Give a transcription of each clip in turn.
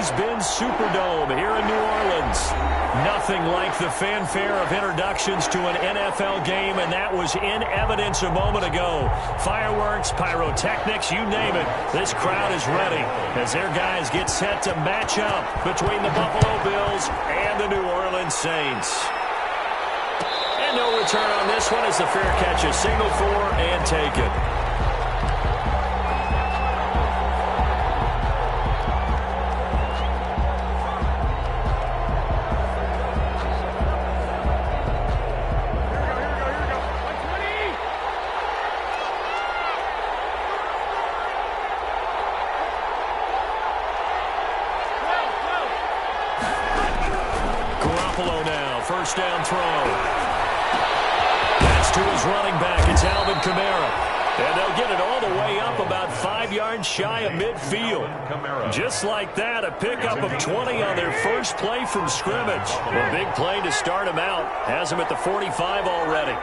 Mercedes-Benz Superdome here in New Orleans. Nothing like the fanfare of introductions to an NFL game, and that was in evidence a moment ago. Fireworks, pyrotechnics, you name it. This crowd is ready as their guys get set to match up between the Buffalo Bills and the New Orleans Saints. And no return on this one as the fair catch is signaled for and taken. First down throw. That's to his running back. It's Alvin Kamara. And they'll get it all the way up about 5 yards shy of midfield. Just like that, a pickup of 20 on their first play from scrimmage. A big play to start him out. Has him at the 45 already.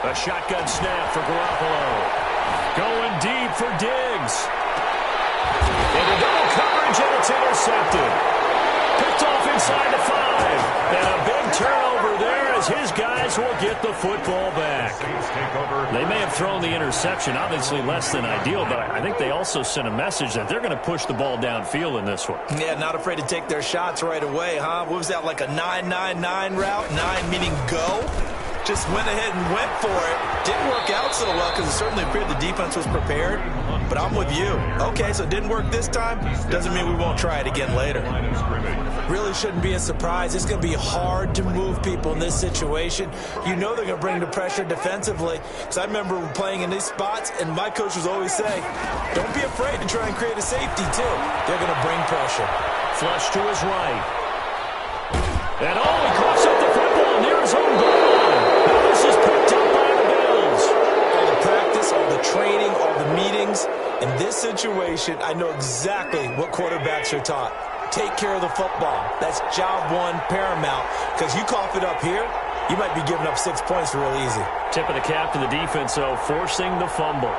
A shotgun snap for Garoppolo. Going deep for Diggs. Into double coverage, and it's intercepted. Picked off inside the 5. And a big turnover there as his guys will get the football back. They may have thrown the interception, obviously less than ideal, but I think they also sent a message that they're going to push the ball downfield in this one. Yeah, not afraid to take their shots right away, huh? What was that, like a 9-9-9 route? 9 meaning go? Just went ahead and went for it. Didn't work out so well because it certainly appeared the defense was prepared. But I'm with you. Okay, so it didn't work this time. Doesn't mean we won't try it again later. Really shouldn't be a surprise. It's going to be hard to move people in this situation. You know they're going to bring the pressure defensively. Because I remember playing in these spots, and my coach was always saying, don't be afraid to try and create a safety, too. They're going to bring pressure. Flush to his right. And he coughs up the football near his own goal. This is picked up by the Bills. All the practice, all the training, all the meetings. In this situation, I know exactly what quarterbacks are taught. Take care of the football. That's job one, paramount. Because you cough it up here, you might be giving up 6 points real easy. Tip of the cap to the defense, though, forcing the fumble.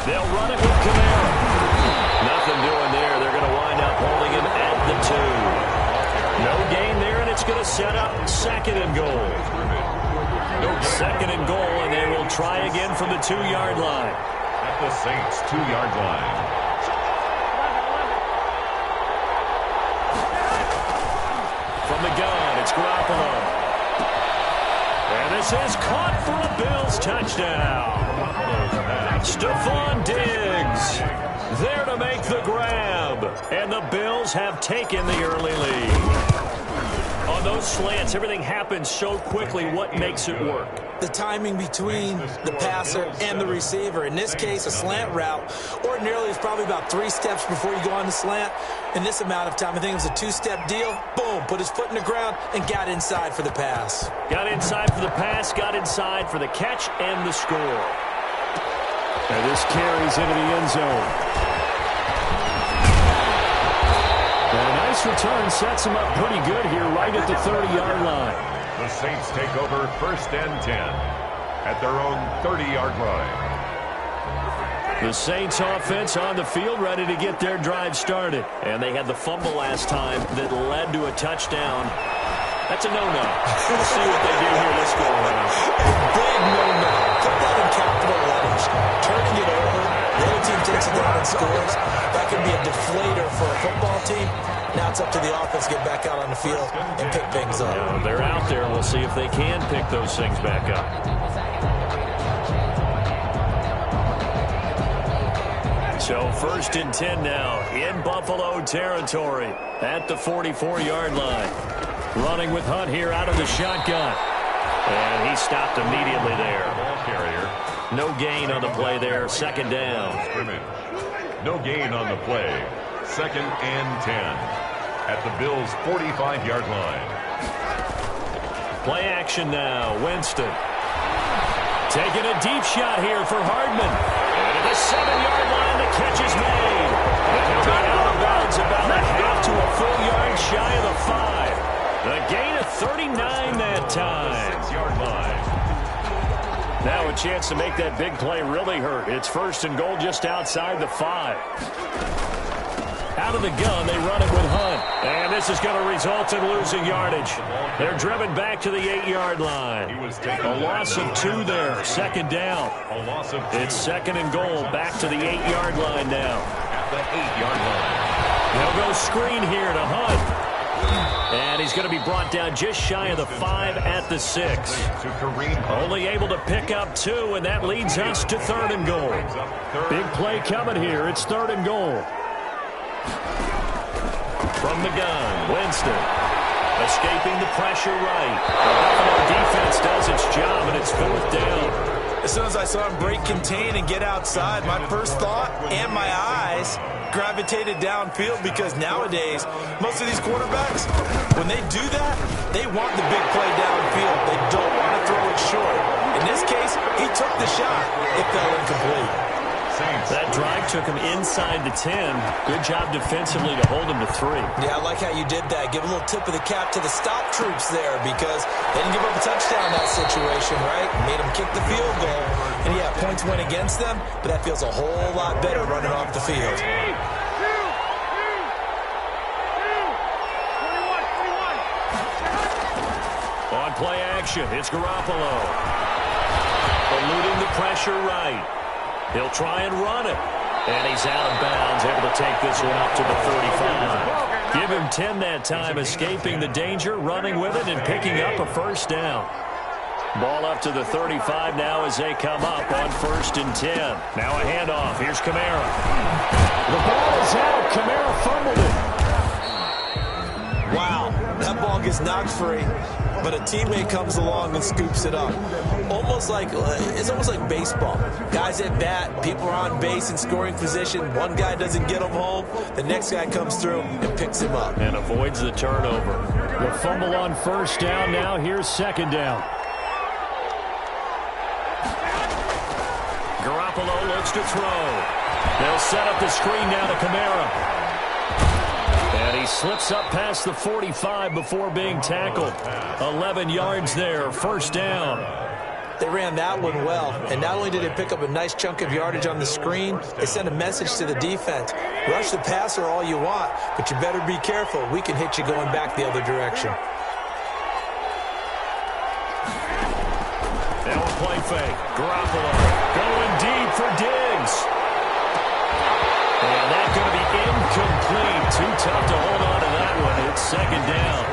They'll run it with Kamara. Nothing doing there. They're going to wind up holding him at the 2. No gain there, and it's going to set up second and goal. Second and goal, and they will try again from the 2-yard line. At the Saints' 2-yard line. From the gun, it's Garoppolo. And this is caught for a Bills touchdown. Stephon Diggs there to make the grab. And the Bills have taken the early lead. On those slants, everything happens so quickly. What makes it work? The timing between the passer and the receiver. In this case, a slant route ordinarily is probably about 3 steps before you go on the slant. In this amount of time, I think it was a 2-step deal. Boom, put his foot in the ground and got inside for the pass. Got inside for the pass, got inside for the catch and the score. And this carries into the end zone. And a nice return sets him up pretty good here right at the 30-yard line. The Saints take over 1st and 10 at their own 30-yard line. The Saints offense on the field ready to get their drive started. And they had the fumble last time that led to a touchdown. That's a no-no. We'll see what they do here this go around. Big no-no. Put that in capital letters. Turning it over. The other team takes it down and scores. That could be a deflator for a football team. Now it's up to the offense to get back out on the field and pick things up. Yeah, they're out there. We'll see if they can pick those things back up. So 1st and 10 now in Buffalo territory at the 44-yard line. Running with Hunt here out of the shotgun. And he stopped immediately there. No gain on the play there. 2nd down. No gain on the play. 2nd and 10 at the Bills' 45-yard line. Play action now. Winston. Taking a deep shot here for Hardman. And at the 7-yard line, the catch is made. And he'll be out of bounds about a half to a full yard shy of the 5. The gain of 39 that time. 6-yard line. have a chance to make that big play really hurt. It's first and goal just outside the 5. Out of the gun, they run it with Hunt. And this is going to result in losing yardage. They're driven back to the 8-yard line. A loss of 2 there. Second down. It's second and goal. Back to the 8-yard line now. At the 8-yard line. They'll go screen here to Hunt. And he's going to be brought down just shy of the 5 at the 6. Only able to pick up 2, and that leads us to third and goal. Big play coming here. It's third and goal. From the gun, Winston. Escaping the pressure right. The Buffalo defense does its job, and it's fourth down. As soon as I saw him break contain and get outside, my first thought and my eyes gravitated downfield, because nowadays, most of these quarterbacks, when they do that, they want the big play downfield. They don't want to throw it short. In this case, he took the shot. It fell incomplete. That drive took him inside the 10. Good job defensively to hold him to 3. Yeah, I like how you did that. Give a little tip of the cap to the stop troops there, because they didn't give up a touchdown in that situation, right? Made them kick the field goal. And yeah, points went against them, but that feels a whole lot better running off the field. On play action, it's Garoppolo. Eluding the pressure right. He'll try and run it. And he's out of bounds, able to take this one up to the 35. Give him 10 that time, escaping the danger, running with it, and picking up a first down. Ball up to the 35 now as they come up on first and 10. Now a handoff. Here's Kamara. The ball is out. Kamara fumbled it. Wow, that ball gets knocked free, but a teammate comes along and scoops it up. It's almost like baseball. Guys at bat, people are on base in scoring position. One guy doesn't get him home. The next guy comes through and picks him up. And avoids the turnover. The fumble on first down now. Here's second down. Garoppolo looks to throw. They'll set up the screen now to Kamara. And he slips up past the 45 before being tackled. 11 yards there, first down. They ran that one well, and not only did they pick up a nice chunk of yardage on the screen, they sent a message to the defense. Rush the passer all you want, but you better be careful. We can hit you going back the other direction. Now a play fake. Garoppolo going deep for Diggs. And that's going to be incomplete. Too tough to hold on to that one. It's second down.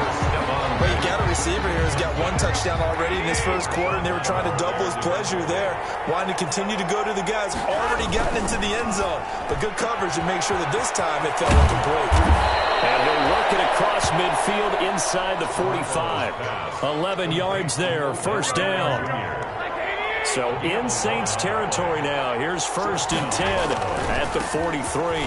Well, you got a receiver here who's got 1 touchdown already in this first quarter, and they were trying to double his pleasure there, wanting to continue to go to the guys already gotten into the end zone. But good coverage to make sure that this time it fell incomplete. And he'll work it across midfield inside the 45. 11 yards there, first down. So in Saints territory now. Here's first and 10 at the 43.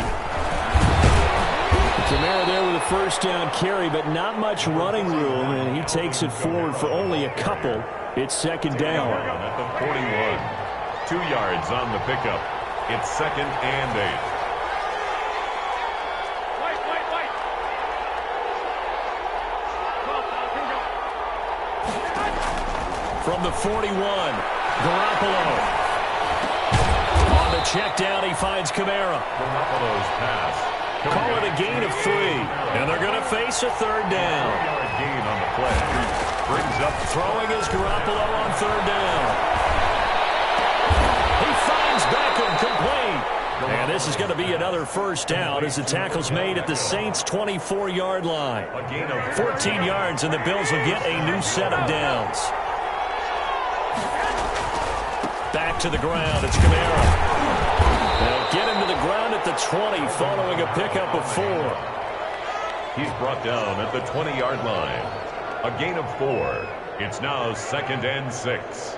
Kamara there with a first down carry, but not much running room, and he takes it forward for only a couple. It's second down. At the 41. 2 yards on the pickup. It's second and 8. From the 41, Garoppolo. On the check down, he finds Kamara. Garoppolo's pass. Call it a gain of 3, and they're going to face a third down. Gain on the play. Brings up throwing is Garoppolo on third down. He finds Beckham complete. And this is going to be another first down as the tackle's made at the Saints' 24-yard line. 14 yards, and the Bills will get a new set of downs. Back to the ground. It's Kamara. They'll get him to the ground at the 20 following a pickup of 4. He's brought down at the 20-yard line. A gain of 4. It's now second and 6.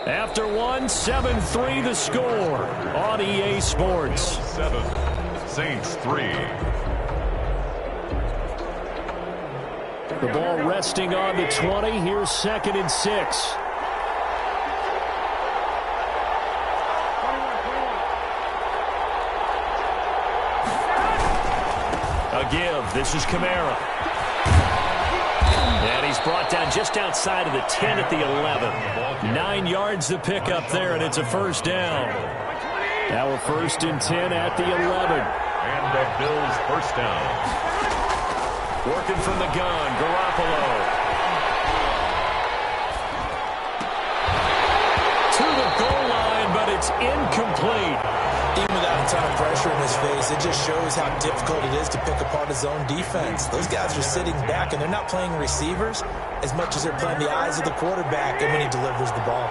After 1, 7-3 the score on EA Sports. 7, Saints 3. The ball resting on the 20. Here's second and 6. A give. This is Kamara. And he's brought down just outside of the 10 at the 11. 9 yards to pick up there, and it's a first down. Now a 1st and 10 at the 11. And the Bills first down. Working from the gun, Garoppolo. To the goal line, but it's incomplete. Even without a ton of pressure in his face, it just shows how difficult it is to pick apart his own defense. Those guys are sitting back, and they're not playing receivers as much as they're playing the eyes of the quarterback and when he delivers the ball.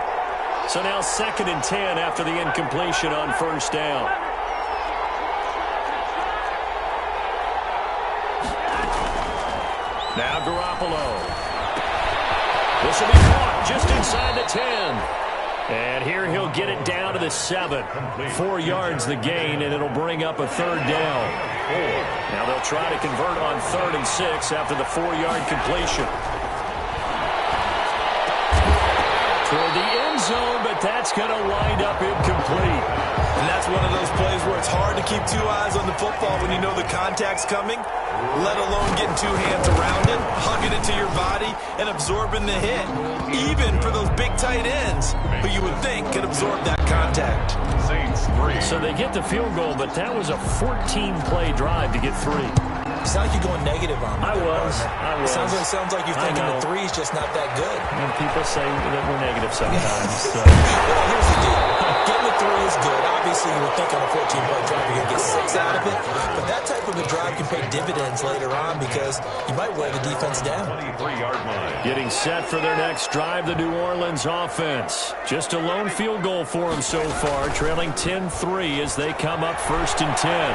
So now 2nd and 10 after the incompletion on first down. Now Garoppolo. This will be caught just inside the 10. And here he'll get it down to the 7. 4 yards the gain, and it'll bring up a 3rd down. Now they'll try to convert on 3rd and 6 after the 4-yard completion. Toward the end zone, but that's going to wind up incomplete. And that's one of those plays where it's hard to keep 2 eyes on the football when you know the contact's coming, let alone getting 2 hands around it, hugging it to your body, and absorbing the hit. Even for those big tight ends who you would think could absorb that contact. Saints 3. So they get the field goal, but that was a 14-play drive to get 3. It sounds like you're going negative on me. I was. It sounds like you're thinking the 3 is just not that good. And people say that we're negative sometimes. So. Well, here's the deal. Getting the 3 is good. Obviously, you would think on a 14-play drive you're going to get 6 out of it. But that type of a drive can pay dividends later on because you might wear the defense down. 23-yard line. Getting set for their next drive, the New Orleans offense. Just a lone field goal for them so far, trailing 10-3 as they come up 1st and 10.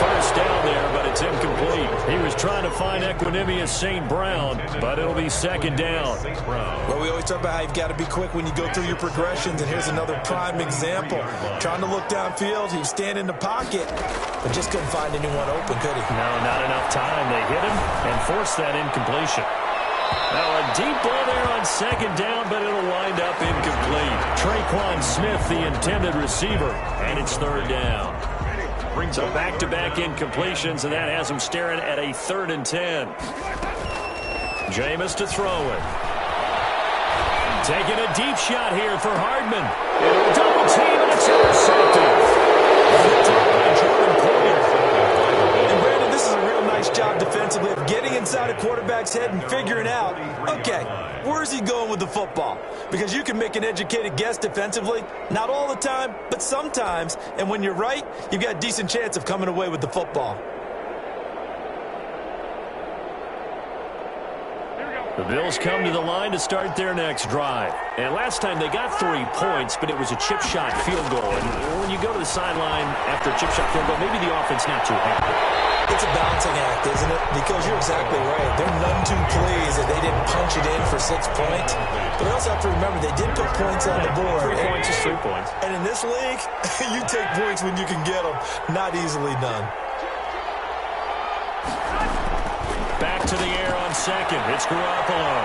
First down there, but it's incomplete. He was trying to find Equanimeous St. Brown, but it'll be 2nd down. Well, we always talk about how you've got to be quick when you go through your progressions, and here's another prime example. Trying to look downfield, he was standing in the pocket, but just couldn't find anyone open, could he? No, not enough time. They hit him and forced that incompletion. Now a deep ball there on 2nd down, but it'll wind up incomplete. Traquan Smith, the intended receiver, and it's 3rd down. So back-to-back incompletions, and that has him staring at a 3rd and 10. Jameis to throw it. Taking a deep shot here for Hardman. Double team, and it's intercepted. And Brandon, this is a real nice job defensively of getting inside a quarterback's head and figuring out, okay, where's he going with the football? Because you can make an educated guess defensively, not all the time, but sometimes. And when you're right, you've got a decent chance of coming away with the football. The Bills come to the line to start their next drive. And last time they got 3 points, but it was a chip shot field goal. And when you go to the sideline after a chip shot field goal, maybe the offense not too happy. It's a balancing act, isn't it? Because you're exactly right. They're none too pleased that they didn't punch it in for 6 points. But we also have to remember they did put points on the board. 3 points is 3 points. And in this league, you take points when you can get them. Not easily done. Back to the air on 2nd. It's Garoppolo.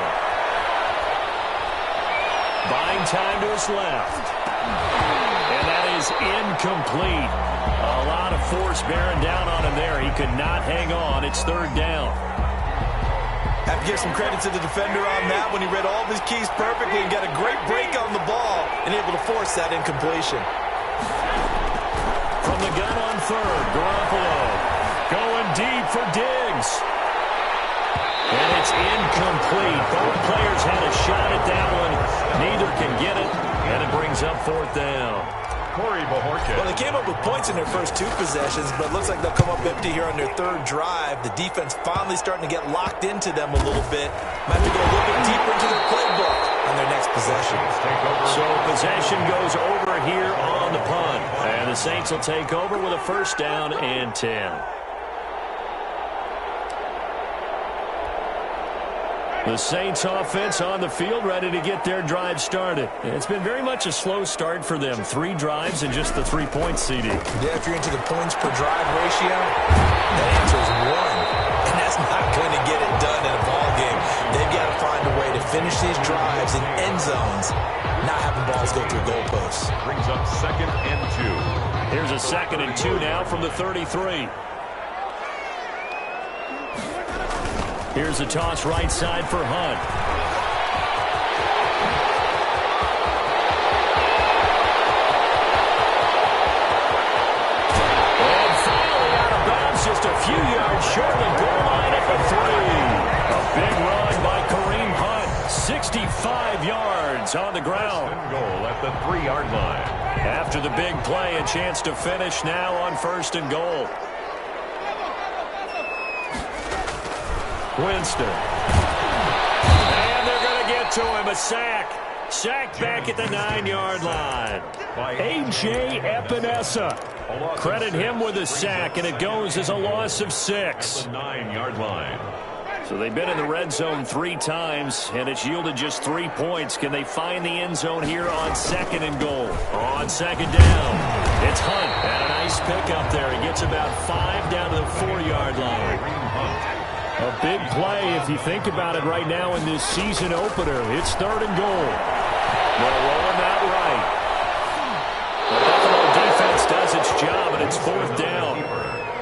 Buying time to his left. And that is incomplete. A lot of force bearing down on him there. He could not hang on. It's 3rd down. Have to give some credit to the defender on that when he read all of his keys perfectly and got a great break on the ball and able to force that incompletion. From the gun on 3rd, Garoppolo going deep for Diggs. And it's incomplete. Both players had a shot at that one. Neither can get it, and it brings up 4th down. Corey Bojorquez. Well, they came up with points in their first 2 possessions, but it looks like they'll come up empty here on their 3rd drive. The defense finally starting to get locked into them a little bit. Might have to go a little bit deeper into their playbook on their next possession. So possession goes over here on the punt. And the Saints will take over with a 1st down and 10. The Saints offense on the field ready to get their drive started. It's been very much a slow start for them. 3 drives and just the 3 points, CD. Yeah, if you're into the points per drive ratio, that answer is 1. And that's not going to get it done in a ball game. They've got to find a way to finish these drives in end zones, not having balls go through goalposts. Brings up 2nd and 2. Here's a 2nd and 2 now from the 33. Here's a toss right side for Hunt. And finally out of bounds, just a few yards short of the goal line at the 3. A big run by Kareem Hunt. 65 yards on the ground. Goal at the 3-yard line. After the big play, a chance to finish now on 1st and goal. Winston. And they're going to get to him. A sack. Sacked back at the 9-yard line. A.J. Epinesa. Credit him with a sack, and it goes as a loss of 6. The 9-yard line. So they've been in the red zone 3 times, and it's yielded just 3 points. Can they find the end zone here on 2nd and goal? On 2nd down, it's Hunt. And a nice pickup there. He gets about 5 down to the 4-yard line. A big play if you think about it right now in this season opener. It's 3rd and goal. They're rolling that right. The Buffalo defense does its job, and it's 4th down.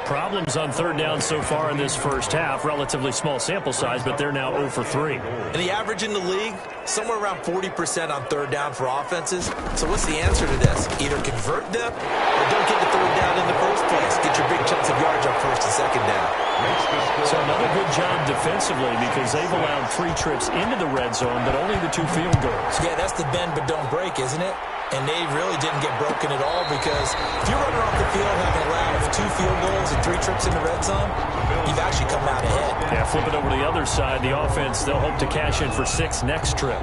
Problems on 3rd down so far in this first half. Relatively small sample size, but they're now 0 for 3. And the average in the league, somewhere around 40% on 3rd down for offenses. So what's the answer to this? Either convert them or don't get the 3rd down in the first place. Get your big chunks of yards on 1st and 2nd down. So another good job defensively because they've allowed 3 trips into the red zone, but only the 2 field goals. Yeah, that's the bend but don't break, isn't it? And they really didn't get broken at all because if you're running off the field having allowed 2 field goals and 3 trips in the red zone, you've actually come out ahead. Yeah, flip it over to the other side. The offense, they'll hope to cash in for 6 next trip.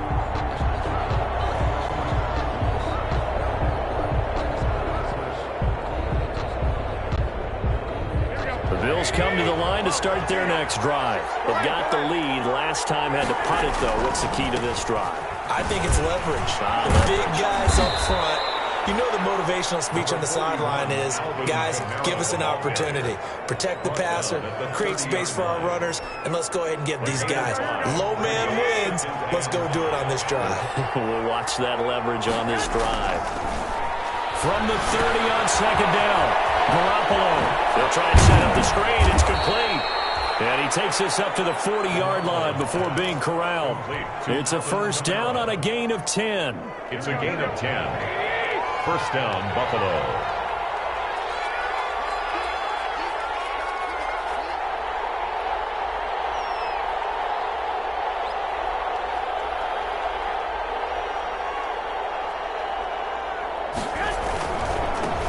The Bills come to the line to start their next drive. They've got the lead. Last time had to punt it, though. What's the key to this drive? I think it's leverage. The big guys up front. You know the motivational speech on the sideline is, guys, give us an opportunity. Protect the passer, create space for our runners, and let's go ahead and get these guys. Low man wins. Let's go do it on this drive. We'll watch that leverage on this drive. From the 30 on 2nd down, Garoppolo. They'll try and set up the screen. It's complete. And he takes this up to the 40-yard line before being corralled. It's a 1st down on a gain of 10. It's a gain of 10. 1st down, Buffalo.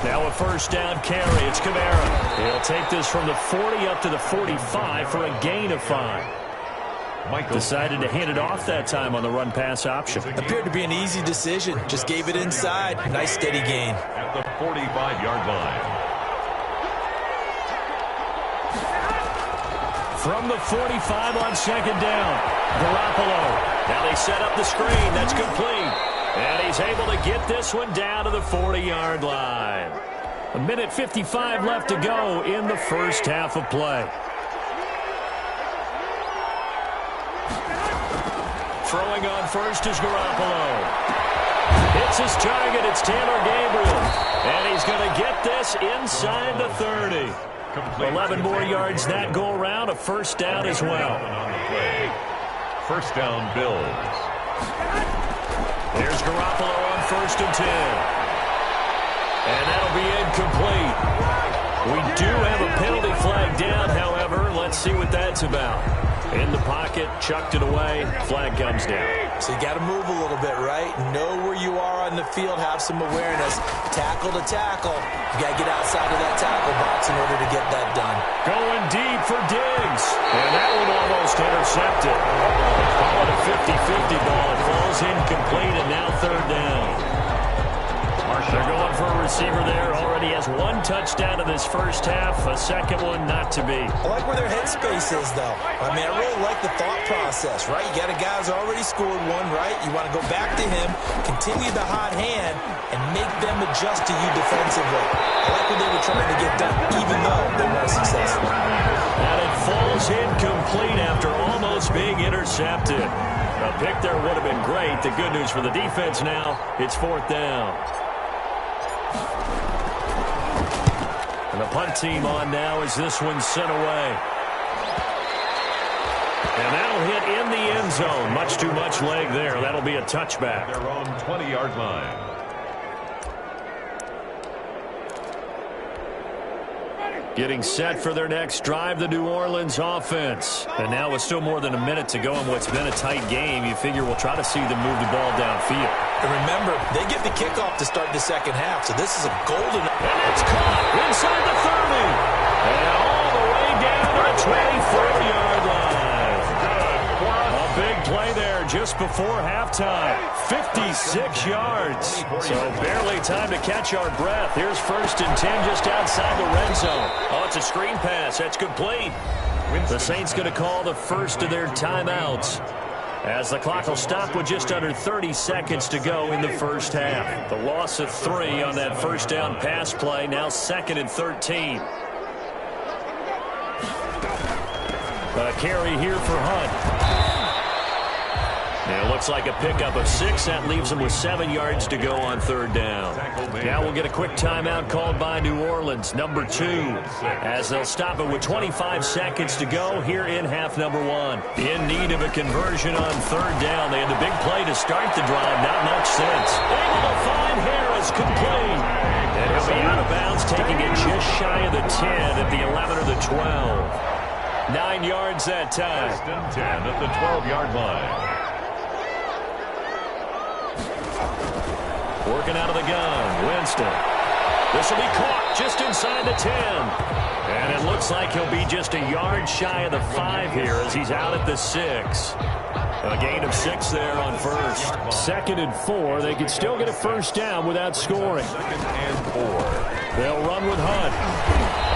Now a 1st down carry. It's Kamara. He'll take this from the 40 up to the 45 for a gain of 5. Decided to hand it off that time on the run-pass option. Appeared to be an easy decision. Just gave it inside. Nice steady gain. At the 45-yard line. From the 45 on 2nd down, Garoppolo. Now they set up the screen. That's complete. And he's able to get this one down to the 40-yard line. 1:55 left to go in the first half of play. Throwing on first is Garoppolo. Hits his target. It's Taylor Gabriel. And he's going to get this inside the 30. 11 more yards that go around. A 1st down as well. 1st down, Bills. There's Garoppolo on 1st and 10. And that'll be incomplete. We do have a penalty flag down, however. Let's see what that's about. In the pocket, chucked it away, flag comes down. So you got to move a little bit, right? Know where you are on the field, have some awareness. Tackle to tackle. You got to get outside of that tackle box in order to get that done. Going deep for Diggs. And that one almost intercepted. Call it a 50-50 ball. It falls incomplete, and now 3rd down. They're going for a receiver there. Already has 1 touchdown in this first half. A second one not to be. I like where their headspace is, though. I mean, I really like the thought process, right? You got a guy who's already scored 1, right? You want to go back to him, continue the hot hand, and make them adjust to you defensively. I like what they were trying to get done, even though they weren't successful. And it falls incomplete after almost being intercepted. A pick there would have been great. The good news for the defense now, it's 4th down. And the punt team on now as this one's sent away. hit in the end zone. Much too much leg there. That'll be a touchback. Their own 20-yard line. Getting set for their next drive, the New Orleans offense. And now with still more than a minute to go in what's been a tight game, you figure we'll try to see them move the ball downfield. And remember, they get the kickoff to start the second half, so this is a golden... And it's caught inside the 30. And all the way down to the 24-yard line. A big play there just before halftime. 56 yards. So barely time to catch our breath. Here's 1st and 10 just outside the red zone. Oh, it's a screen pass. That's complete. The Saints going to call the first of their timeouts, as the clock will stop with just under 30 seconds to go in the first half. The loss of 3 on that first down pass play. Now 2nd and 13. A carry here for Hunt. It looks like a pickup of 6. That leaves him with 7 yards to go on 3rd down. Now we'll get a quick timeout called by New Orleans, number 2, as they'll stop it with 25 seconds to go here in half number 1. In need of a conversion on 3rd down. They had the big play to start the drive. Not much sense. Able to find Harris, complete. And he'll be out of bounds, taking it just shy of the 10 at the 11 or the 12. 9 yards that time. 1st and 10 at the 12-yard line. Working out of the gun, Winston. This will be caught just inside the 10. And it looks like he'll be just a yard shy of the 5 here as he's out at the 6. A gain of 6 there on 1st. 2nd and 4. They could still get a first down without scoring. 2nd and 4. They'll run with Hunt.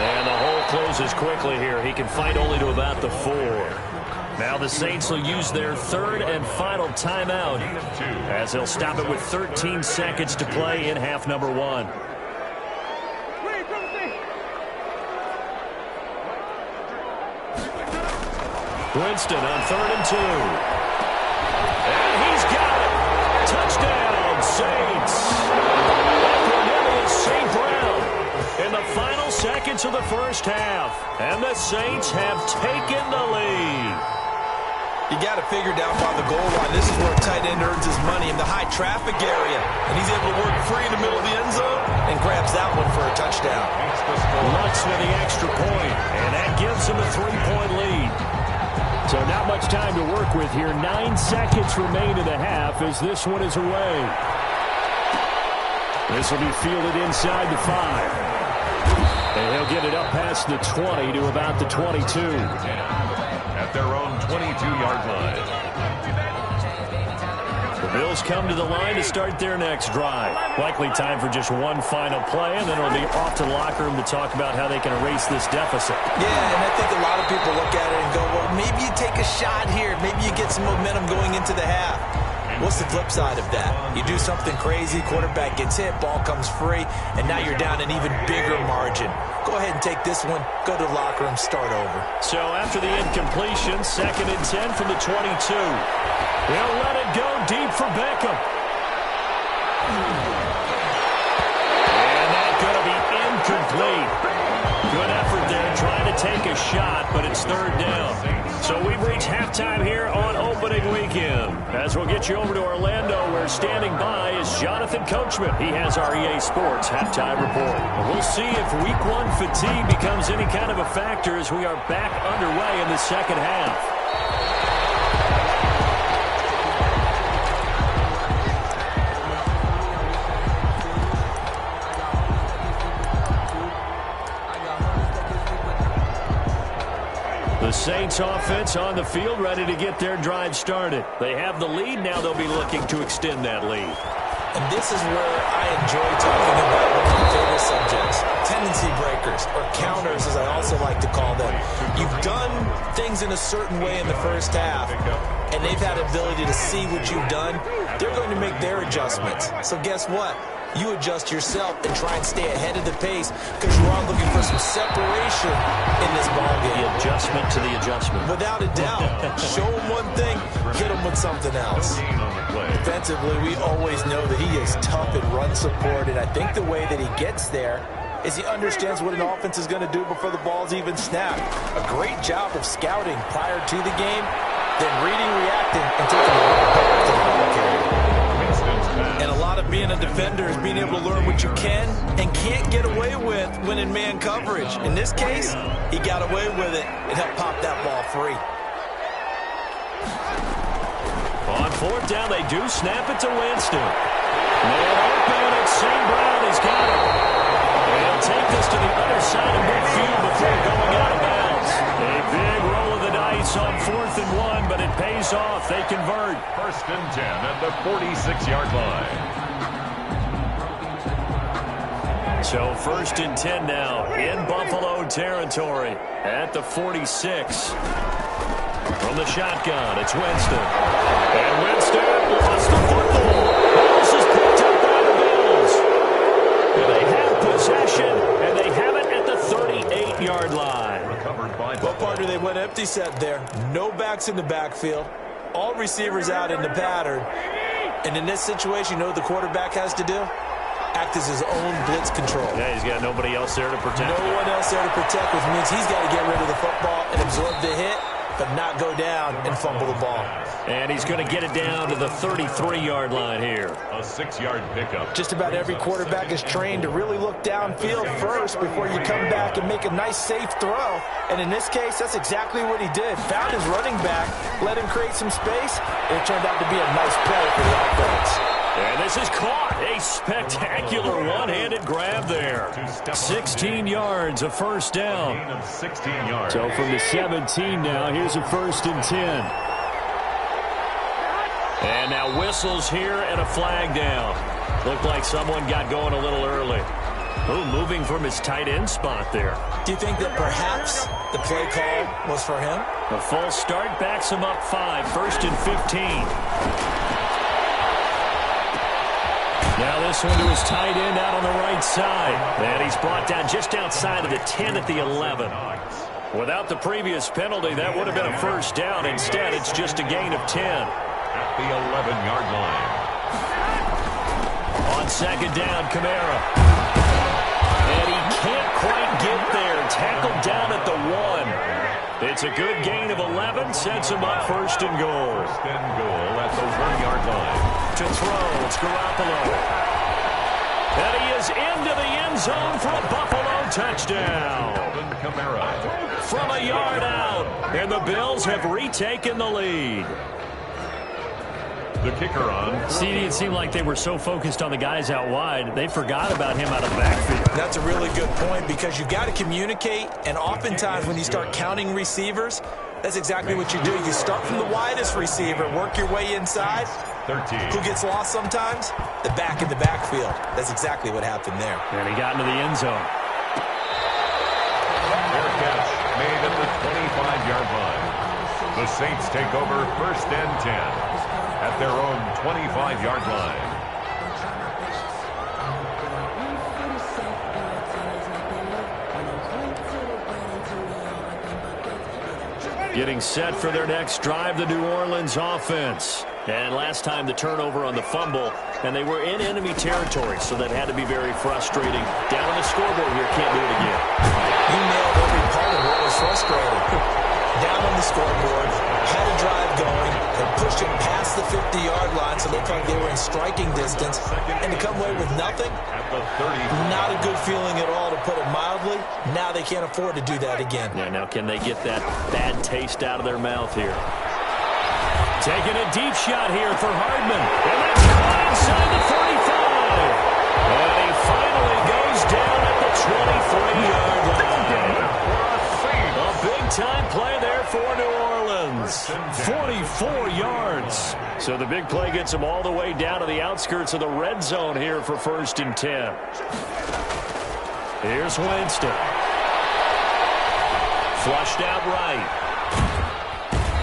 And the hole closes quickly here. He can fight only to about the 4. Now the Saints will use their 3rd and final timeout, as they'll stop it with 13 seconds to play in half number 1. Winston on 3rd and 2. And he's got it. Touchdown, Saints. Cornelius St. Brown in the final seconds of the first half. And the Saints have taken the lead. You got to figure down by the goal line. This is where a tight end earns his money in the high traffic area. And he's able to work free in the middle of the end zone and grabs that one for a touchdown. Lutz with the extra point, and that gives him a 3-point lead. So not much time to work with here. 9 seconds remain in the half as this one is away. This will be fielded inside the 5. And he'll get it up past the 20 to about the 22. At their own 22-yard line. The Bills come to the line to start their next drive. Likely time for just one final play, and then it'll be off to the locker room to talk about how they can erase this deficit. Yeah, and I think a lot of people look at it and go, well, maybe you take a shot here. Maybe you get some momentum going into the half. What's the flip side of that? You do something crazy, quarterback gets hit, ball comes free, and now you're down an even bigger margin. Go ahead and take this one, go to the locker room, start over. So after the incompletion, 2nd and 10 from the 22. They'll let it go deep for Beckham. And that's going to be incomplete. Good effort there trying to take a shot, but it's 3rd down. So we've reached halftime here on opening weekend. As we'll get you over to Orlando, where standing by is Jonathan Coachman. He has our EA Sports halftime report. We'll see if Week 1 fatigue becomes any kind of a factor as we are back underway in the second half. The Saints offense on the field, ready to get their drive started. They have the lead. Now they'll be looking to extend that lead. And this is where I enjoy talking about one of my favorite subjects, tendency breakers, or counters, as I also like to call them. You've done things in a certain way in the first half, and they've had the ability to see what you've done. They're going to make their adjustments. So guess what? You adjust yourself and try and stay ahead of the pace because you are looking for some separation in this ballgame. The adjustment to the adjustment. Without a doubt. Show him one thing, hit him with something else. Defensively, we always know that he is tough in run support, and I think the way that he gets there is he understands what an offense is going to do before the ball's even snapped. A great job of scouting prior to the game, then reading, reacting, and taking the right path to the ball carrier. And a lot of being a defender is being able to learn what you can and can't get away with when in man coverage. In this case, he got away with it and helped pop that ball free. On fourth down, they do snap it to Winston. Man open, it's St. Brown. He's got it. And take this to the other side of midfield before going out of bounds. A big roll of the dice on 4th and 1, but it pays off. They convert. 1st and 10 at the 46-yard line. So 1st and 10 now in Buffalo territory at the 46. From the shotgun, it's Winston. And Winston lost the football. This is picked up by the Bills. And they have possession, and they have it at the 38-yard line. Recovered by What partner they went empty set there. No backs in the backfield. All receivers out in the pattern. And in this situation, you know what the quarterback has to do? Act as his own blitz control. Yeah, he's got nobody else there to protect. No one else there to protect, which means he's got to get rid of the football and absorb the hit, but not go down and fumble the ball. And he's going to get it down to the 33-yard line here. A 6-yard pickup. Just about every quarterback is trained to really look downfield first before you come back and make a nice, safe throw. And in this case, that's exactly what he did. Found his running back, let him create some space, and it turned out to be a nice play for the offense. And this is caught. A spectacular one-handed grab there. 16 yards, a first down. Gain of 16 yards. So from the 17 now, here's a 1st and 10. And now whistles here and a flag down. Looked like someone got going a little early. Ooh, moving from his tight end spot there. Do you think that perhaps the play call was for him? A false start backs him up 5, 1st and 15. Now this one to his tight end out on the right side. And he's brought down just outside of the 10 at the 11. Without the previous penalty, that would have been a first down. Instead, it's just a gain of 10. At the 11-yard line. On 2nd down, Kamara. And he can't quite get there. Tackled down at the 1. It's a good gain of 11. Sets him up 1st and goal. 1st and goal at the 1-yard line. To throw, it's Garoppolo. And he is into the end zone for a Buffalo touchdown. Alvin Kamara. From a yard out. And the Bills have retaken the lead. The kicker on. CD, it seemed like they were so focused on the guys out wide, they forgot about him out of the backfield. That's a really good point because you got to communicate, and oftentimes when you start counting receivers, that's exactly what you do. You start from the widest receiver, work your way inside. 13. Who gets lost sometimes? The back in the backfield. That's exactly what happened there. And he got into the end zone. Fair catch made at the 25-yard line. The Saints take over 1st and 10 at their own 25-yard line. Getting set for their next drive, the New Orleans offense. And last time the turnover on the fumble, and they were in enemy territory, so that had to be very frustrating. Down on the scoreboard here, can't do it again. You nailed every part of what was frustrating. Down on the scoreboard, had a drive going, and pushed it past the 50-yard line, so it looked like they were in striking distance. And to come away with nothing, not a good feeling at all, to put it mildly. Now they can't afford to do that again. Yeah, now can they get that bad taste out of their mouth here? Taking a deep shot here for Hardman. And that's caught inside the 45. And he finally goes down at the 23-yard line. A big-time play there for New Orleans. 44 yards. So the big play gets him all the way down to the outskirts of the red zone here for 1st and 10. Here's Winston. Flushed out right.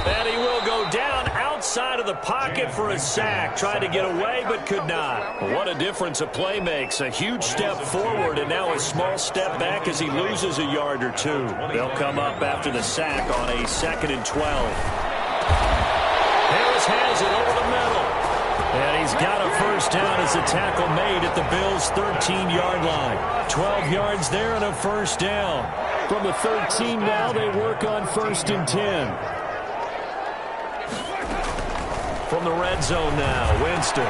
And he will go down outside of the pocket for a sack. Tried to get away, but could not. What a difference a play makes. A huge step forward, and now a small step back as he loses a yard or two. They'll come up after the sack on a 2nd and 12. Harris has it over the middle. And he's got a first down as the tackle made at the Bills' 13-yard line. 12 yards there and a first down. From the 13 now, they work on 1st and 10. from the red zone now. Winston.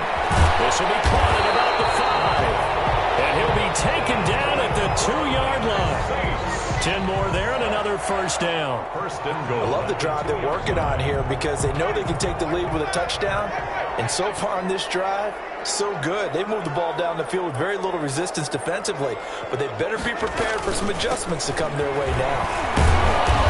This will be caught at about the 5. And he'll be taken down at the 2-yard line. 10 more there and another first down. First and goal. I love the drive they're working on here because they know they can take the lead with a touchdown. And so far on this drive, so good. They moved the ball down the field with very little resistance defensively. But they better be prepared for some adjustments to come their way now.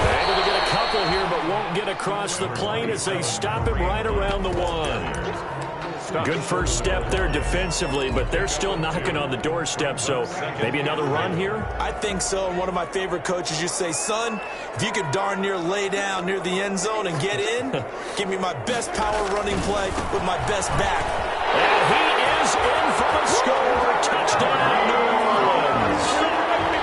They're able to get a couple here, but won't get across the plane as they stop him right around the 1. Good first step there defensively, but they're still knocking on the doorstep, so maybe another run here? I think so. And one of my favorite coaches used to say, son, if you could darn near lay down near the end zone and get in, give me my best power running play with my best back. And he is in for the score. Touchdown, New Orleans.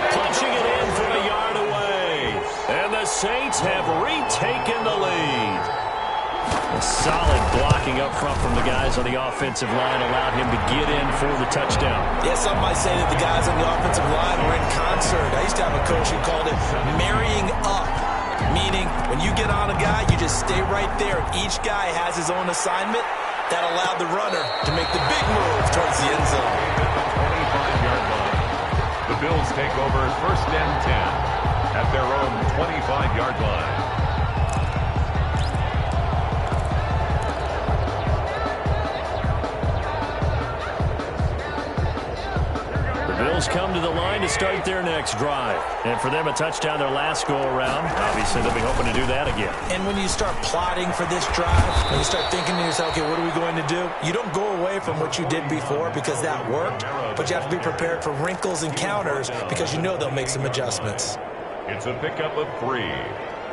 Punching it in from a yard away. And the Saints have retaken the lead. A solid blocking up front from the guys on the offensive line allowed him to get in for the touchdown. Yeah, some might say that the guys on the offensive line were in concert. I used to have a coach who called it marrying up, meaning when you get on a guy, you just stay right there. Each guy has his own assignment that allowed the runner to make the big move towards the end zone. 25-yard line. The Bills take over first and 10 at their own 25-yard line. Bills come to the line to start their next drive. And for them, a touchdown their last go-around. Obviously, they'll be hoping to do that again. And when you start plotting for this drive, when you start thinking to yourself, okay, what are we going to do? You don't go away from what you did before because that worked, but you have to be prepared for wrinkles and counters because you know they'll make some adjustments. It's a pickup of 3.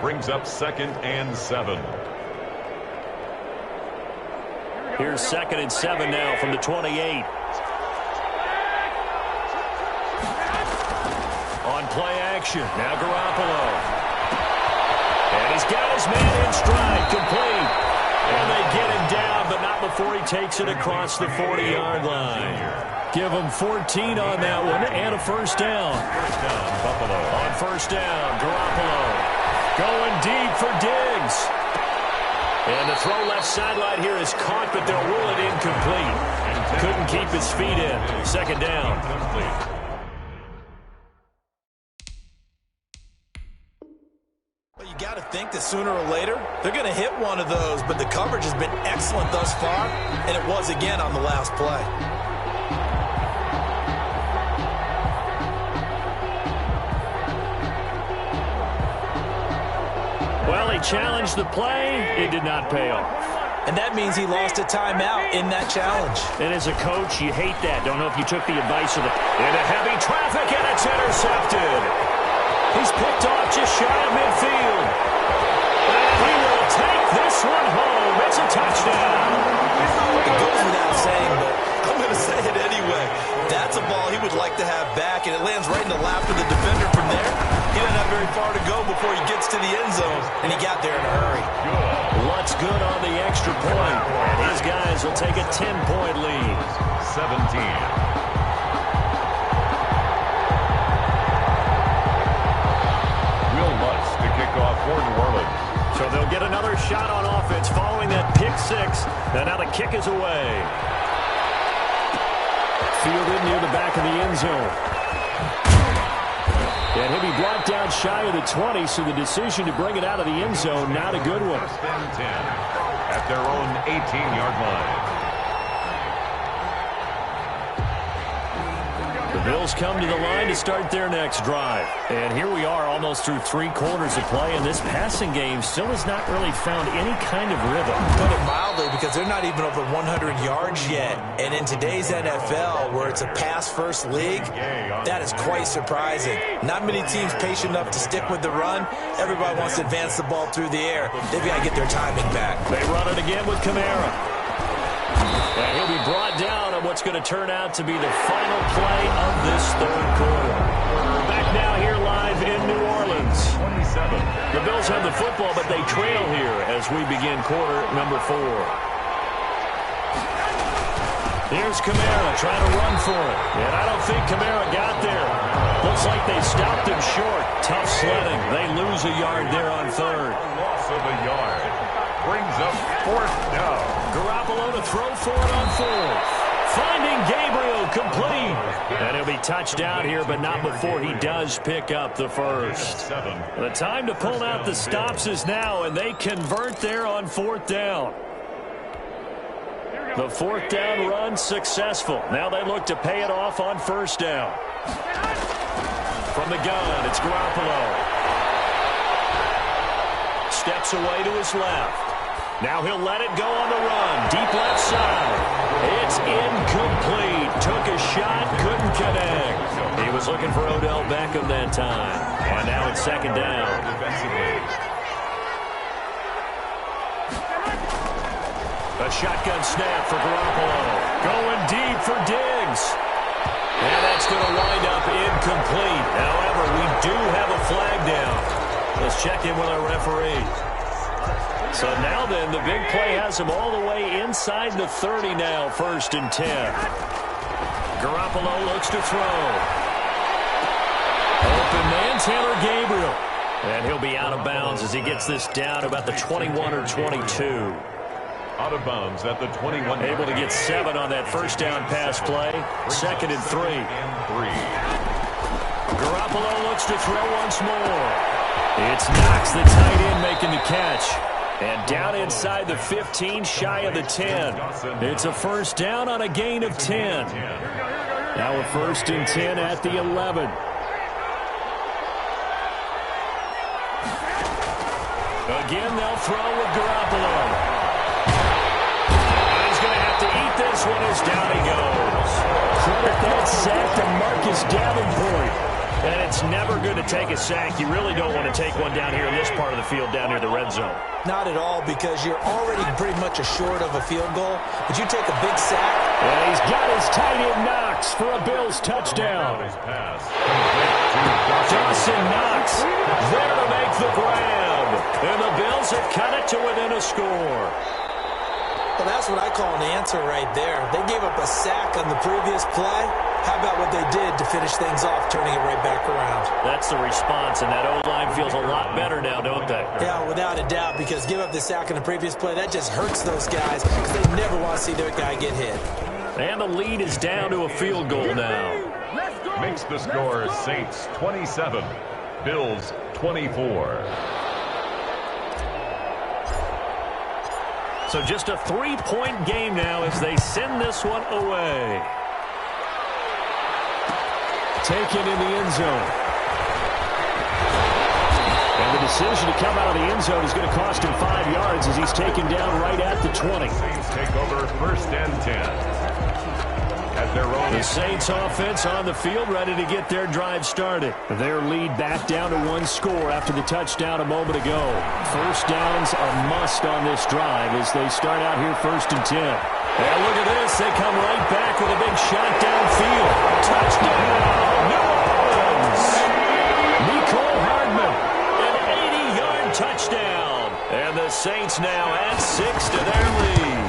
Brings up 2nd and 7. Here's 2nd and 7 now from the 28. On play action, now Garoppolo. And he's got his man in stride, complete. And they get him down, but not before he takes it across the 40-yard line. Give him 14 on that one and a first down. First down, Buffalo. On first down, Garoppolo going deep for Diggs. And the throw left sideline here is caught, but they'll rule it incomplete. Couldn't keep his feet in. Second down. Well, you got to think that sooner or later they're going to hit one of those, but the coverage has been excellent thus far, and it was again on the last play. Well, he challenged the play. It did not pay off. And that means he lost a timeout in that challenge. And as a coach, you hate that. Don't know if you took the advice of the... Into heavy traffic, and it's intercepted. He's picked off just shy of midfield. And he will take this one home. It's a touchdown. It goes without saying, but I'm going to say it anyway. That's a ball he would like to have back, and it lands right in the lap of the defender from there. He doesn't have very far to go before he gets to the end zone, and he got there in a hurry. Lutz good on the extra point, and his guys will take a 10-point lead. 17. Will Lutz to kick off for New Orleans. So they'll get another shot on offense following that pick six, and now the kick is away. Fielded near the back of the end zone. And he'll be brought down shy of the 20, so the decision to bring it out of the end zone, not a good one. First and 10 at their own 18-yard line. The Bills come to the line to start their next drive. And here we are almost through 3 quarters of play, and this passing game still has not really found any kind of rhythm. Put it mildly, because they're not even over 100 yards yet. And in today's NFL, where it's a pass-first league, that is quite surprising. Not many teams patient enough to stick with the run. Everybody wants to advance the ball through the air. They've got to get their timing back. They run it again with Kamara. And he'll be brought down on what's going to turn out to be the final play of this third quarter. Back now here live in New Orleans. 27. The Bills have the football, but they trail here as we begin quarter number 4. Here's Kamara trying to run for it. And I don't think Kamara got there. Looks like they stopped him short. Tough sledding. They lose a yard there on third. Loss of a yard. brings up 4th down. Garoppolo to throw for it on 4th. Finding Gabriel complete. And he'll be touched down here, but not before he does pick up the first. The time to pull out the stops is now, and they convert there on 4th down. The 4th down run successful. Now they look to pay it off on 1st down. From the gun, it's Garoppolo. Steps away to his left. Now he'll let it go on the run. Deep left side. It's incomplete. Took a shot, couldn't connect. He was looking for Odell Beckham that time. And now it's 2nd down. A shotgun snap for Garoppolo. Going deep for Diggs. And that's going to wind up incomplete. However, we do have a flag down. Let's check in with our referee. So now then, the big play has him all the way inside the 30 now, 1st and 10. Garoppolo looks to throw. Open man, Taylor Gabriel. And he'll be out of bounds as he gets this down about the 21 or 22. Out of bounds at the 21. Able to get 7 on that 1st down pass play. 2nd and 3. Garoppolo looks to throw once more. It's Knox, the tight end, making the catch. And down inside the 15, shy of the 10. It's a 1st down on a gain of 10. Now a 1st and 10 at the 11. Again, they'll throw with Garoppolo. And he's going to have to eat this one as down he goes. Credit that sack to Marcus Davenport. And it's never good to take a sack. You really don't want to take one down here in this part of the field, down near the red zone. Not at all, because you're already pretty much assured of a field goal. But you take a big sack. And he's got his tight end Knox for a Bills touchdown. Dawson Knox there to make the grab. And the Bills have cut it to within a score. Well, that's what I call an answer right there. They gave up a sack on the previous play. How about what they did to finish things off, turning it right back around? That's the response, and that O-line feels a lot better now, don't they? Yeah, without a doubt, because give up the sack on the previous play, that just hurts those guys because they never want to see their guy get hit. And the lead is down to a field goal now. Makes the score Saints 27, Bills 24. So just a 3-point game now as they send this one away. Taken in the end zone. And the decision to come out of the end zone is going to cost him 5 yards as he's taken down right at the 20. Saints take over 1st and 10. At their own. The Saints offense on the field, ready to get their drive started. Their lead back down to 1 score after the touchdown a moment ago. 1st downs a must on this drive as they start out here 1st and 10. And look at this. They come right back with a big shot downfield. Touchdown, New Orleans. Nicole Hardman, an 80-yard touchdown. And the Saints now add 6 to their lead.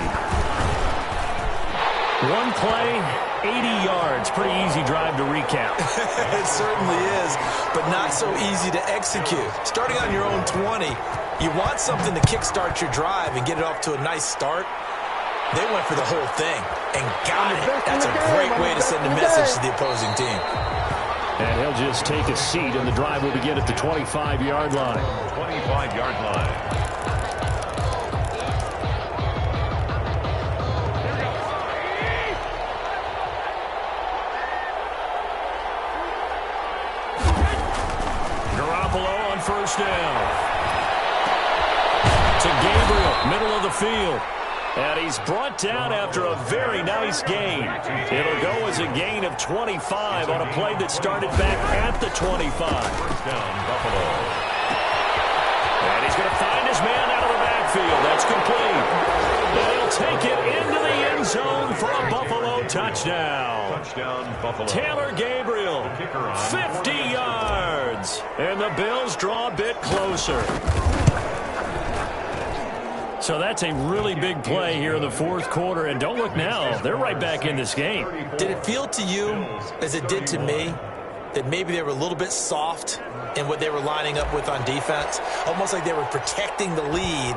1 play, 80 yards. Pretty easy drive to recap. It certainly is, but not so easy to execute. Starting on your own 20, you want something to kickstart your drive and get it off to a nice start. They went for the whole thing and got it. That's a great way to send a message to the opposing team. And he'll just take a seat, and the drive will begin at the 25-yard line. 25-yard line. Garoppolo on 1st down. To Gabriel, middle of the field. And he's brought down after a very nice gain. It'll go as a gain of 25 on a play that started back at the 25. 1st down, Buffalo. And he's going to find his man out of the backfield. That's complete. And he'll take it into the end zone for a Buffalo touchdown. Touchdown, Buffalo. Taylor Gabriel, 50 yards. And the Bills draw a bit closer. So that's a really big play here in the 4th quarter. And don't look now, they're right back in this game. Did it feel to you, as it did to me, that maybe they were a little bit soft in what they were lining up with on defense? Almost like they were protecting the lead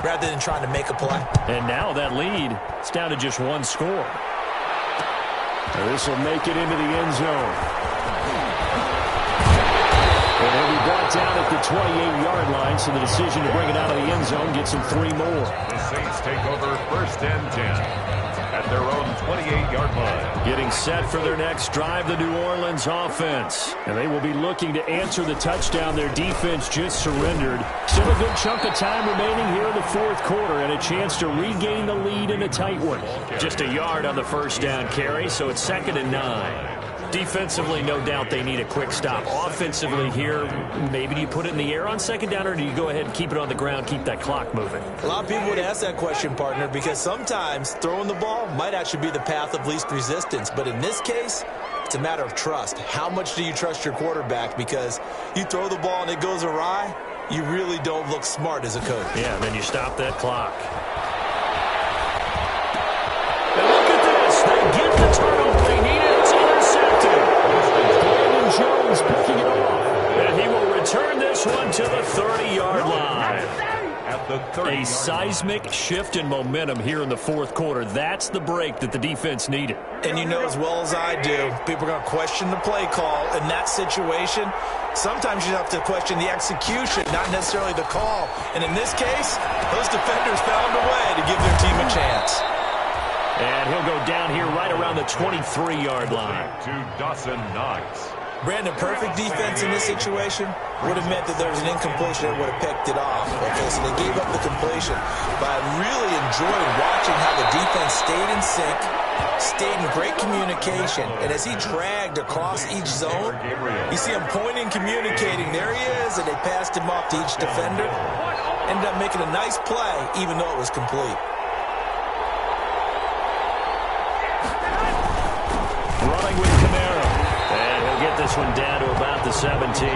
rather than trying to make a play. And now that lead is down to just one score. This will make it into the end zone. And he'll be brought down at the 28-yard line, so the decision to bring it out of the end zone gets him 3 more. The Saints take over 1st and 10 at their own 28-yard line. Getting set for their next drive, the New Orleans offense. And they will be looking to answer the touchdown their defense just surrendered. Still a good chunk of time remaining here in the 4th quarter and a chance to regain the lead in a tight one. Just a yard on the first down carry, so it's 2nd and 9. Defensively, no doubt they need a quick stop. Offensively here, maybe do you put it in the air on 2nd down, or do you go ahead and keep it on the ground, keep that clock moving? A lot of people would ask that question, partner, because sometimes throwing the ball might actually be the path of least resistance. But in this case, it's a matter of trust. How much do you trust your quarterback? Because you throw the ball and it goes awry, you really don't look smart as a coach. Yeah, and then you stop that clock. And look at this. They get the turnover they needed. It's intercepted. Brandon Jones picking it off. And he will return this one to the 30-yard line. At the 30. A seismic shift in momentum here in the 4th quarter. That's the break that the defense needed. And you know as well as I do, people are going to question the play call in that situation. Sometimes you have to question the execution, not necessarily the call. And in this case, those defenders found a way to give their team a chance. And he'll go down here right around the 23-yard line. To Dawson Knox. Brandon, perfect defense in this situation would have meant that there was an incompletion that would have picked it off. Okay, so they gave up the completion. But I really enjoyed watching how the defense stayed in sync, stayed in great communication. And as he dragged across each zone, you see him pointing, communicating. There he is, and they passed him off to each defender. Ended up making a nice play, even though it was complete. Running with Kamara. And he'll get this one down to about the 17.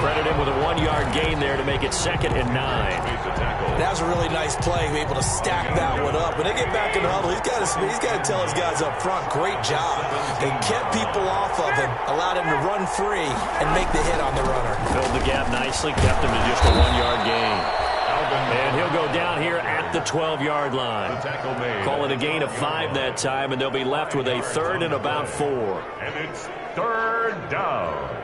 Credit him with a 1-yard gain there to make it 2nd and 9. That was a really nice play, be able to stack that one up. When they get back in the huddle, he's got to tell his guys up front, great job. They kept people off of him, allowed him to run free and make the hit on the runner. Filled the gap nicely, kept him to just a 1-yard gain. And he'll go down here at the 12-yard line. Call it a gain of 5 that time, and they'll be left with a 3rd and about 4. And it's 3rd down.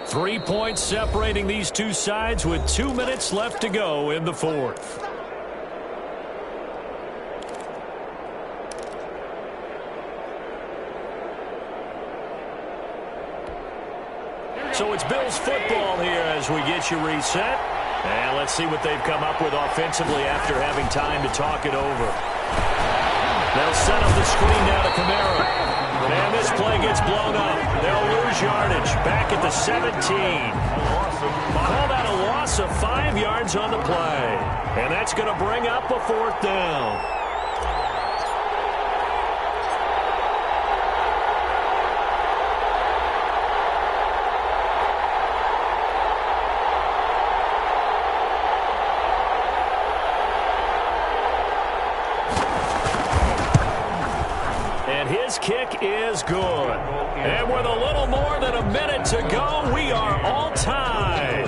3 points separating these two sides with 2 minutes left to go in the 4th. So it's Bills football here as we get you reset. And let's see what they've come up with offensively after having time to talk it over. They'll set up the screen now to Kamara. And this play gets blown up. They'll lose yardage. Back at the 17. Call that a loss of 5 yards on the play. And that's going to bring up a 4th down. His kick is good. And with a little more than a minute to go, we are all tied.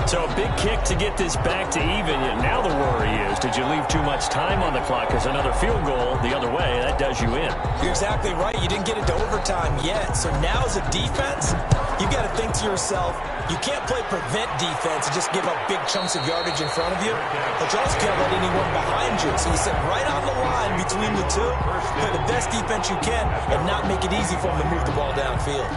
So a big kick to get this back to even. Now the worry is, did you leave too much time on the clock? Because another field goal the other way, that does you in. You're exactly right. You didn't get it to overtime yet. So now as a defense, you got to think to yourself, you can't play prevent defense and just give up big chunks of yardage in front of you, but you also can't let anyone behind you. So you sit right on the line between the two, play the best defense you can, and not make it easy for them to move the ball downfield.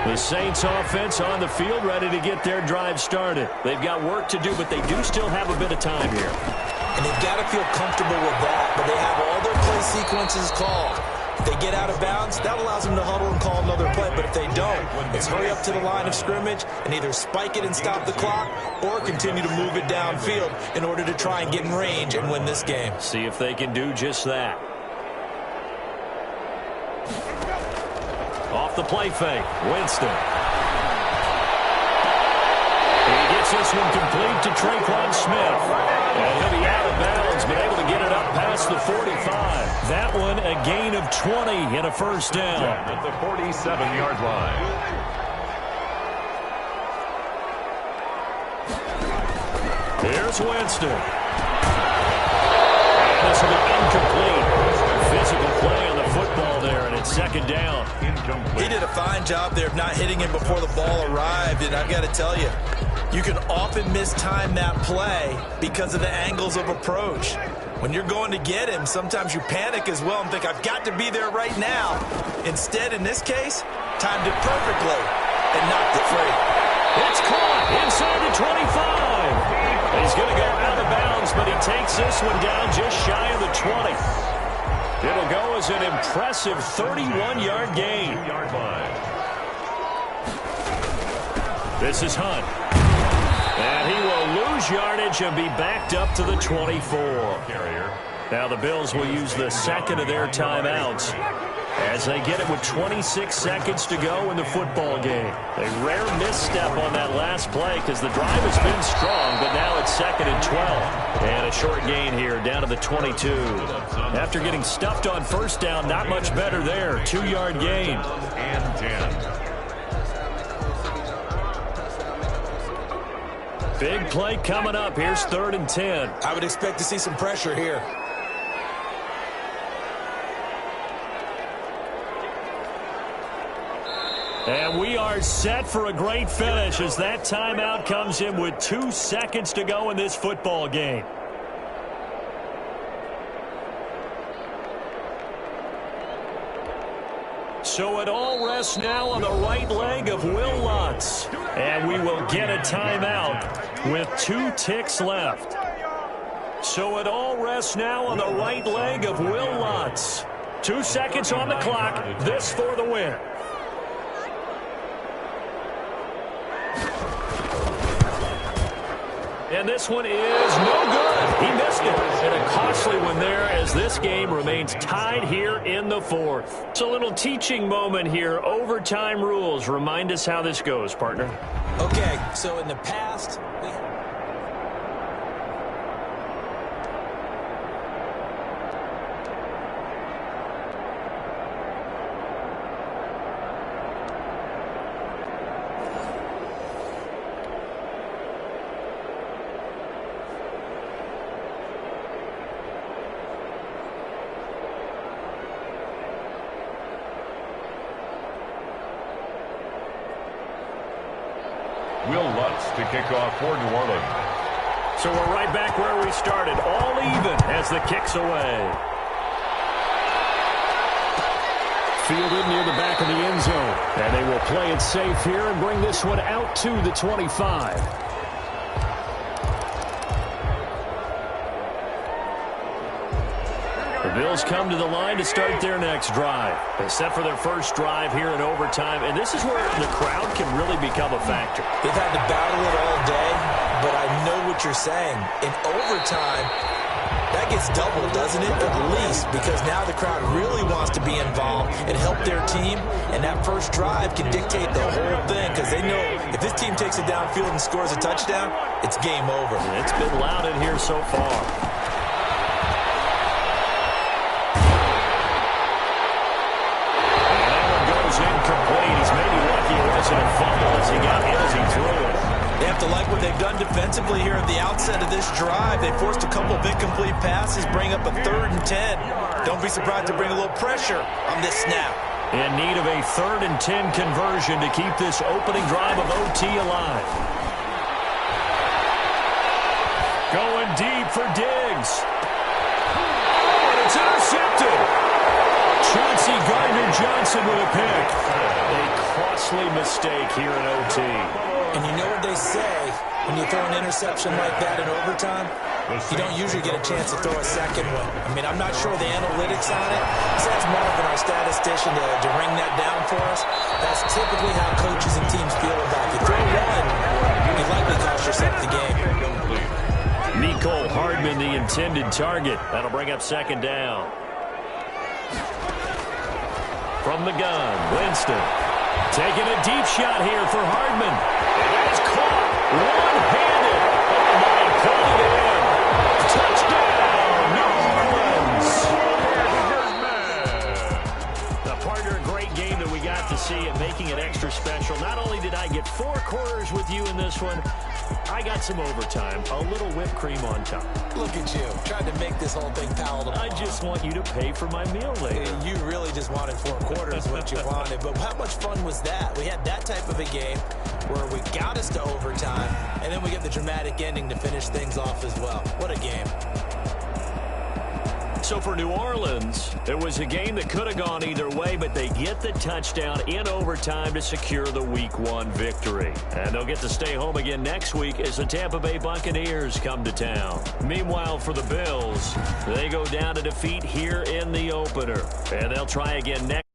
The Saints offense on the field ready to get their drive started. They've got work to do, but they do still have a bit of time here. And they've got to feel comfortable with that, but they have all their play sequences called. If they get out of bounds, that allows them to huddle and call another play. But if they don't, it's hurry up to the line of scrimmage and either spike it and stop the clock or continue to move it downfield in order to try and get in range and win this game. See if they can do just that. Off the play fake, Winston. He gets this one complete to Tre'Quan Smith. And he'll be out of bounds, but able to get it up past the 45. That one a gain of 20 and a 1st down. At the 47-yard line. Here's Winston. And this will be incomplete. Physical play on the football there, and it's second down. He did a fine job there of not hitting him before the ball arrived, and I've got to tell you, you can often mistime that play because of the angles of approach. When you're going to get him, sometimes you panic as well and think, I've got to be there right now. Instead, in this case, timed it perfectly and knocked it free. It's caught inside the 25. He's going to go out of bounds, but he takes this one down just shy of the 20. It'll go as an impressive 31-yard gain. This is Hunt. And he will lose yardage and be backed up to the 24. Now the Bills will use the second of their timeouts as they get it with 26 seconds to go in the football game. A rare misstep on that last play because the drive has been strong, but now it's second and 12. And a short gain here down to the 22. After getting stuffed on first down, not much better there. 2-yard gain. And 10. Big play coming up. Here's 3rd and 10. I would expect to see some pressure here. And we are set for a great finish as that timeout comes in with 2 seconds to go in this football game. So it all rests now on the right leg of Will Lutz. And we will get a timeout with 2 ticks left. So it all rests now on the right leg of Will Lutz. 2 seconds on the clock. This for the win. And this one is no good. He missed it. And a costly one there as this game remains tied here in the 4th. It's a little teaching moment here. Overtime rules. Remind us how this goes, partner. Okay, so in the past, Will Lutz to kick off for New Orleans. So we're right back where we started. All even as the kick's away. Fielded near the back of the end zone. And they will play it safe here and bring this one out to the 25. The Bills come to the line to start their next drive. They set for their first drive here in overtime, and this is where the crowd can really become a factor. they've had to battle it all day, but I know what you're saying. In overtime, that gets doubled, doesn't it? At least, because now the crowd really wants to be involved and help their team, and that first drive can dictate the whole thing because they know if this team takes it downfield and scores a touchdown, it's game over. It's been loud in here so far. Incomplete. He's maybe lucky it wasn't a fumble as he got hit as he threw it. They have to like what they've done defensively here at the outset of this drive. They forced a couple of incomplete passes, bring up a 3rd and 10. Don't be surprised to bring a little pressure on this snap. In need of a 3rd and 10 conversion to keep this opening drive of OT alive. Going deep for Diggs. And it's intercepted. Chauncey Gardner-Johnson with a pick. A costly mistake here in OT. And you know what they say, when you throw an interception like that in overtime, you don't usually get a chance to throw a second one. I mean, I'm not sure the analytics on it. So that's Marvin, our statistician, to ring that down for us. That's typically how coaches and teams feel about it. You throw one, you likely cost yourself the game. Mecole Hardman, the intended target. That'll bring up second down. From the gun, Winston. Taking a deep shot here for Hardman. It is caught. One-handed. Oh, my, touchdown, New Orleans. The partner, a great game that we got to see and making it extra special. Not only did I get 4 quarters with you in this one, I got some overtime, a little whipped cream on top. Look at you, trying to make this whole thing palatable. I just want you to pay for my meal later. You really just wanted 4 quarters what you wanted. But how much fun was that? We had that type of a game where we got us to overtime, and then we get the dramatic ending to finish things off as well. What a game. So for New Orleans, it was a game that could have gone either way, but they get the touchdown in overtime to secure the Week 1 victory. And they'll get to stay home again next week as the Tampa Bay Buccaneers come to town. Meanwhile, for the Bills, they go down to defeat here in the opener. And they'll try again next